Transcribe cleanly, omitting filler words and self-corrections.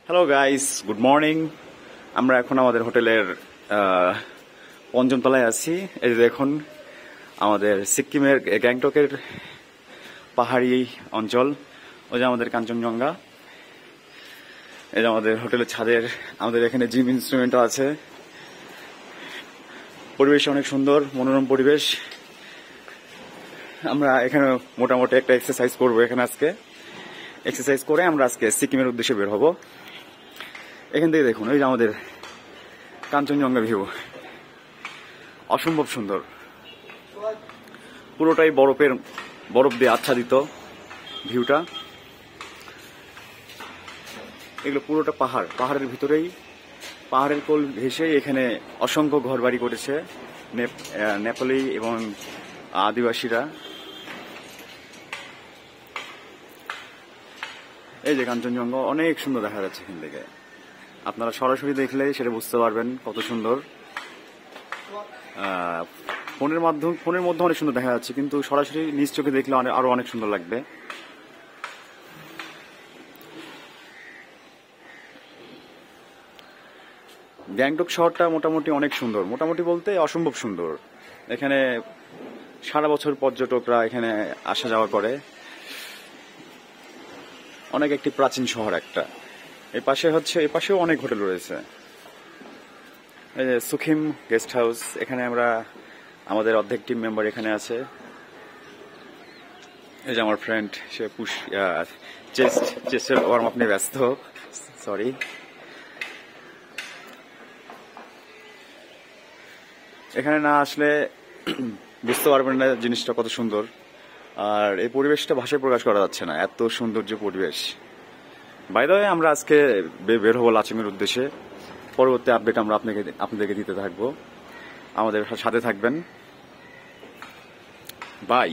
Hello guys, good morning. আমরা এখন আমাদের হোটেলের পঞ্চম তলায় আছি। এই যে দেখুন, আমাদের সিকিমের গ্যাংটকের পাহাড়ি অঞ্চল। ওই যে আমাদের কাঞ্চনজঙ্ঘা। এই যে আমাদের হোটেলের ছাদের, আমাদের এখানে জিম ইনস্ট্রুমেন্টও আছে। পরিবেশ অনেক সুন্দর, মনোরম পরিবেশ। আমরা এখানে মোটামুটি একটা এক্সারসাইজ করবো এখানে আজকে। এক্সারসাইজ করে আমরা আজকে সিকিমের উদ্দেশ্যে বের হব। এখান থেকে দেখুন, ওই যে আমাদের কাঞ্চনজঙ্ঘা ভিউ, অসম্ভব সুন্দর। পুরোটাই বরফ দিয়ে আচ্ছাদিত ভিউটা। এগুলো পুরোটা পাহাড়ের ভিতরেই, পাহাড়ের কোল ঘেঁষে এখানে অসংখ্য ঘর বাড়ি করেছে নেপালি এবং আদিবাসীরা। এই যে কাঞ্চনজঙ্ঘা অনেক সুন্দর দেখা যাচ্ছে এখান থেকে। আপনারা সরাসরি দেখলে সেটা বুঝতে পারবেন কত সুন্দর। ফোনের মধ্যে অনেক সুন্দর দেখা যাচ্ছে, কিন্তু সরাসরি নিজ চোখে দেখলে আরো অনেক সুন্দর লাগবে। গ্যাংটক শহরটা মোটামুটি অনেক সুন্দর, মোটামুটি বলতে অসম্ভব সুন্দর। এখানে সারা বছর পর্যটকরা এখানে আসা যাওয়া করে। অনেক একটি প্রাচীন শহর একটা। এপাশেও অনেক হোটেল রয়েছে। এই যে সুখিম গেস্ট হাউস, এখানে আমাদের অর্ধেক টিম মেম্বার এখানে আছে। এই যে আমার ফ্রেন্ড, সে চেস্টের ওয়ার্ম আপ নিয়ে ব্যস্ত। সরি। এখানে না আসলে বুঝতে পারবেন না জিনিসটা কত সুন্দর। আর এই পরিবেশটা ভাষায় প্রকাশ করা যাচ্ছে না, এত সৌন্দর্য পরিবেশ। বাই দ্য ওয়ে, আমরা আজকে বের হবো লাচিংয়ের উদ্দেশ্যে। পরবর্তী আপডেট আমরা আপনাদেরকে দিতে থাকবো। আমাদের সাথে থাকবেন। বাই।